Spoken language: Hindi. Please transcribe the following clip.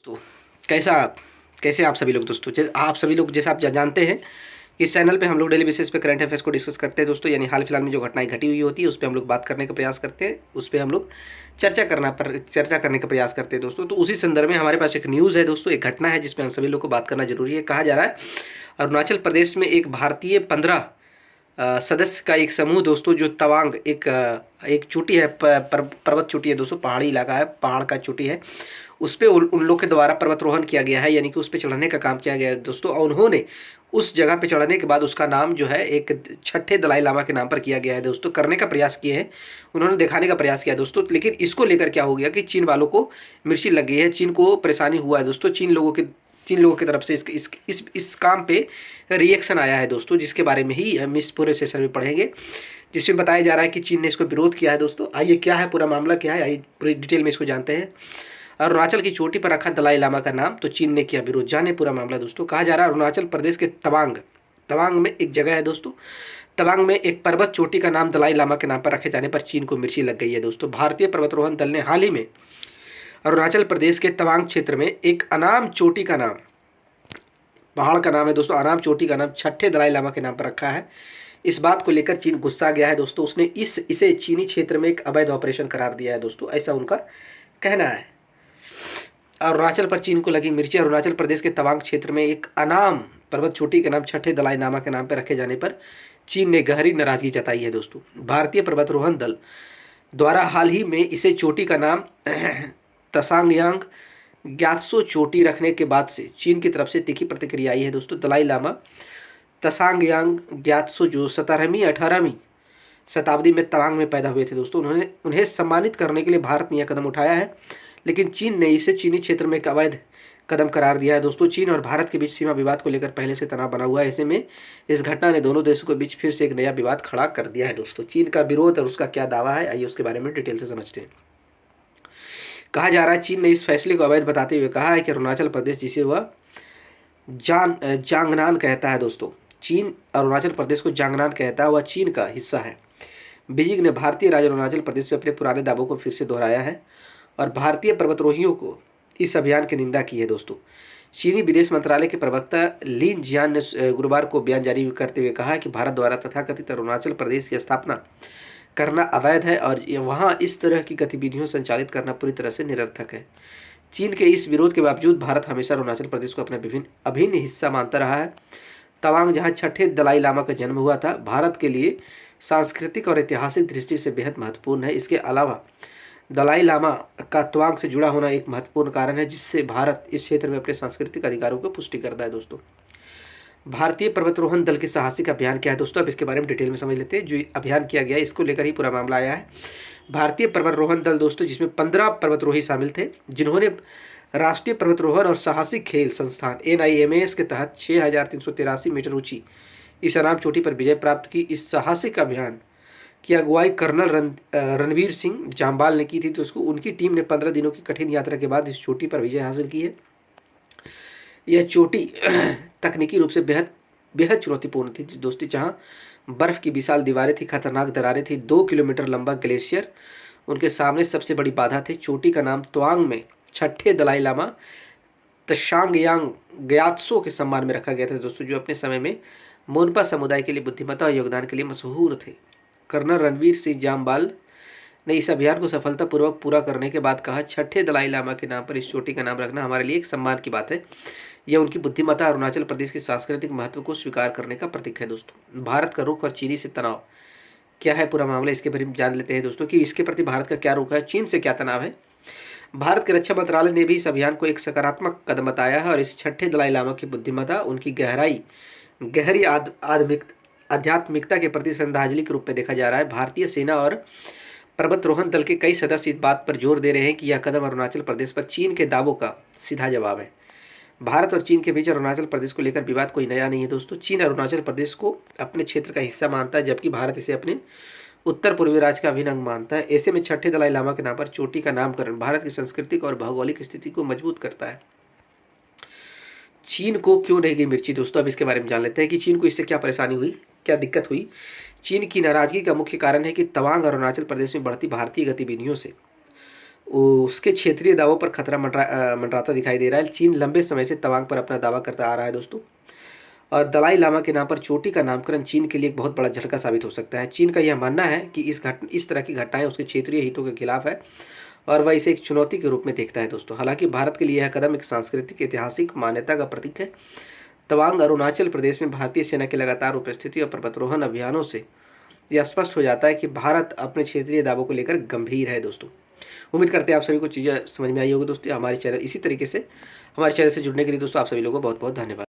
तो कैसे आप सभी लोग दोस्तों, आप सभी लोग जैसे आप जानते हैं इस चैनल पे हम लोग डेली बेसिस पे करंट अफेयर्स को डिस्कस करते हैं दोस्तों। यानी हाल फिलहाल में जो घटनाएं घटी हुई होती है उस पर हम लोग बात करने का प्रयास करते हैं, उस पर हम लोग चर्चा करने का प्रयास करते हैं दोस्तों। तो उसी संदर्भ में हमारे पास एक न्यूज़ है दोस्तों, एक घटना है जिसमें हम सभी लोग को बात करना जरूरी है। कहा जा रहा है अरुणाचल प्रदेश में एक भारतीय 15 सदस्य का एक समूह दोस्तों, जो तवांग एक चोटी है, पर्वत चोटी है दोस्तों, पहाड़ी इलाका है, पहाड़ का चोटी है, उस पर उन लोग के द्वारा पर्वतरोहण किया गया है, यानी कि उस पर चढ़ने का काम किया गया है दोस्तों। और उन्होंने उस जगह पे चढ़ने के बाद उसका नाम जो है एक छठे दलाई लामा के नाम पर किया गया है दोस्तों। करने का प्रयास किए हैं, उन्होंने दिखाने का प्रयास किया दोस्तों। लेकिन इसको लेकर क्या हो गया कि चीन वालों को मिर्ची लग गई है, चीन को परेशानी हुआ है दोस्तों। चीन लोगों की तरफ से इस काम पे रिएक्शन आया है दोस्तों, जिसके बारे में ही हम इस पूरे सेशन में पढ़ेंगे, जिसमें बताया जा रहा है कि चीन ने इसको विरोध किया है दोस्तों। आइए क्या है पूरा मामला, क्या है, आइए पूरी डिटेल में इसको जानते हैं। अरुणाचल की चोटी पर रखा दलाई लामा का नाम, तो चीन ने किया विरोध। जाने पूरा मामला दोस्तों। कहा जा रहा है अरुणाचल प्रदेश के तवांग में एक जगह है दोस्तों, तवांग में एक पर्वत चोटी का नाम दलाई लामा के नाम पर रखे जाने पर चीन को मिर्ची लग गई है दोस्तों। भारतीय पर्वतारोहण दल ने हाल ही में अरुणाचल प्रदेश के तवांग क्षेत्र में एक अनाम चोटी का नाम, पहाड़ का नाम है दोस्तों, अनाम चोटी का नाम छठे दलाई लामा के नाम पर रखा है। इस बात को लेकर चीन गुस्सा गया है दोस्तों, उसने इसे चीनी क्षेत्र में एक अवैध ऑपरेशन करार दिया है दोस्तों, ऐसा उनका कहना है। अरुणाचल पर चीन को लगी मिर्ची। अरुणाचल प्रदेश के तवांग क्षेत्र में एक अनाम पर्वत चोटी के नाम छठे दलाई लामा के नाम पर रखे जाने पर चीन ने गहरी नाराजगी जताई है दोस्तों। भारतीय पर्वतारोहण दल द्वारा हाल ही में इसे चोटी का नाम तसांगयांग ग्यात्सो चोटी रखने के बाद से चीन की तरफ से तीखी प्रतिक्रिया आई है दोस्तों। दलाई लामा तसांगयांग ग्यात्सो जो 17वीं 18वीं शताब्दी में तवांग में पैदा हुए थे दोस्तों, उन्हें सम्मानित करने के लिए भारत ने यह कदम उठाया है, लेकिन चीन ने इसे चीनी क्षेत्र में एक अवैध कदम करार दिया है दोस्तों। चीन और भारत के बीच सीमा विवाद को लेकर पहले से तनाव बना हुआ है। ऐसे में इस घटना ने दोनों देशों के बीच फिर से एक नया विवाद खड़ा कर दिया है दोस्तों। चीन का विरोध और उसका क्या दावा है, आइए उसके बारे में डिटेल से समझते हैं। कहा जा रहा है चीन ने इस फैसले को अवैध बताते हुए कहा है कि अरुणाचल प्रदेश, जिसे वह जांगनान कहता है दोस्तों, चीन अरुणाचल प्रदेश को जांगनान कहता है, वह चीन का हिस्सा है। बीजिंग ने भारतीय राज्य अरुणाचल प्रदेश में अपने पुराने दावों को फिर से दोहराया है और भारतीय पर्वतारोहियों को इस अभियान की निंदा की है दोस्तों। चीनी विदेश मंत्रालय के प्रवक्ता लिन जियान ने गुरुवार को बयान जारी करते हुए कहा कि भारत द्वारा तथाकथित अरुणाचल प्रदेश की स्थापना करना अवैध है और वहां इस तरह की गतिविधियों संचालित करना पूरी तरह से निरर्थक है। चीन के इस विरोध के बावजूद भारत हमेशा अरुणाचल प्रदेश को अपना अभिन्न हिस्सा मानता रहा है। तवांग, जहां छठे दलाई लामा का जन्म हुआ था, भारत के लिए सांस्कृतिक और ऐतिहासिक दृष्टि से बेहद महत्वपूर्ण है। इसके अलावा दलाई लामा का तवांग से जुड़ा होना एक महत्वपूर्ण कारण है, जिससे भारत इस क्षेत्र में अपने सांस्कृतिक अधिकारों को पुष्टि करता है दोस्तों। भारतीय पर्वतारोहण दल के साहसिक अभियान क्या है दोस्तों, अब इसके बारे में डिटेल में समझ लेते हैं। जो अभियान किया गया है इसको लेकर ही पूरा मामला आया है। भारतीय पर्वतारोहण दल दोस्तों, जिसमें 15 पर्वतारोही शामिल थे, जिन्होंने राष्ट्रीय पर्वतारोहण और साहसिक खेल संस्थान NIMAS के तहत 6383 मीटर ऊंची इस अनाम चोटी पर विजय प्राप्त की। इस साहसिक अभियान की अगुवाई कर्नल रणवीर सिंह जाम्बाल ने की थी। तो उसको उनकी टीम ने 15 दिनों की कठिन यात्रा के बाद इस चोटी पर विजय हासिल की है। यह चोटी तकनीकी रूप से बेहद चुनौतीपूर्ण थी दोस्तों, जहां बर्फ की विशाल दीवारें थी, खतरनाक दरारें थी, 2 किलोमीटर लंबा ग्लेशियर उनके सामने सबसे बड़ी बाधा थी। चोटी का नाम तवांग में छठे दलाई लामा तशांगयांग ग्यात्सो के सम्मान में रखा गया था दोस्तों, जो अपने समय में मोनपा समुदाय के लिए बुद्धिमत्ता और योगदान के लिए मशहूर थे। कर्नल रणवीर सिंह जाम्बाल ने इस अभियान को सफलतापूर्वक पूरा करने के बाद कहा, छठे दलाई लामा के नाम पर इस चोटी का नाम रखना हमारे लिए एक सम्मान की बात है। यह उनकी बुद्धिमत्ता, अरुणाचल प्रदेश के सांस्कृतिक महत्व को स्वीकार करने का प्रतीक है दोस्तों। भारत का रुख और चीनी से तनाव क्या है पूरा मामला, इसके बारे में जान लेते हैं दोस्तों कि इसके प्रति भारत का क्या रुख है, चीन से क्या तनाव है। भारत के रक्षा मंत्रालय ने भी इस अभियान को एक सकारात्मक कदम बताया है और इस छठे दलाई लामा की बुद्धिमत्ता, उनकी गहरी आध्यात्मिकता के प्रति श्रद्धांजलि के रूप में देखा जा रहा है। भारतीय सेना और पर्वतारोहण दल के कई सदस्य इस बात पर जोर दे रहे हैं कि यह कदम अरुणाचल प्रदेश पर चीन के दावों का सीधा जवाब है। भारत और चीन के बीच अरुणाचल प्रदेश को लेकर विवाद कोई नया नहीं है दोस्तों। चीन अरुणाचल प्रदेश को अपने क्षेत्र का हिस्सा मानता है, जबकि भारत इसे अपने उत्तर पूर्वी राज्य का अभिन्न अंग मानता है। ऐसे में छठे दलाई लामा के नाम पर चोटी का नामकरण भारत की सांस्कृतिक और भौगोलिक स्थिति को मजबूत करता है। चीन को क्यों नहीं गई मिर्ची दोस्तों, अब इसके बारे में जान लेते हैं कि चीन को इससे क्या परेशानी हुई, क्या दिक्कत हुई। चीन की नाराजगी का मुख्य कारण है कि तवांग और अरुणाचल प्रदेश में बढ़ती भारतीय गतिविधियों से उसके क्षेत्रीय दावों पर खतरा मंडराता दिखाई दे रहा है। चीन लंबे समय से तवांग पर अपना दावा करता आ रहा है दोस्तों। और दलाई लामा के नाम पर चोटी का नामकरण चीन के लिए एक बहुत बड़ा झटका साबित हो सकता है। चीन का यह मानना है कि इस तरह की घटनाएं उसके क्षेत्रीय हितों के खिलाफ है और वह इसे एक चुनौती के रूप में देखता है दोस्तों। हालांकि भारत के लिए यह कदम एक सांस्कृतिक ऐतिहासिक मान्यता का प्रतीक है। तवांग अरुणाचल प्रदेश में भारतीय सेना की लगातार उपस्थिति और पर्वतारोहण अभियानों से यह स्पष्ट हो जाता है कि भारत अपने क्षेत्रीय दावों को लेकर गंभीर है दोस्तों। उम्मीद करते हैं आप सभी को चीज़ें समझ में आई होगी दोस्तों। हमारे चैनल इसी तरीके से हमारे चैनल से जुड़ने के लिए दोस्तों आप सभी लोगों को बहुत बहुत धन्यवाद।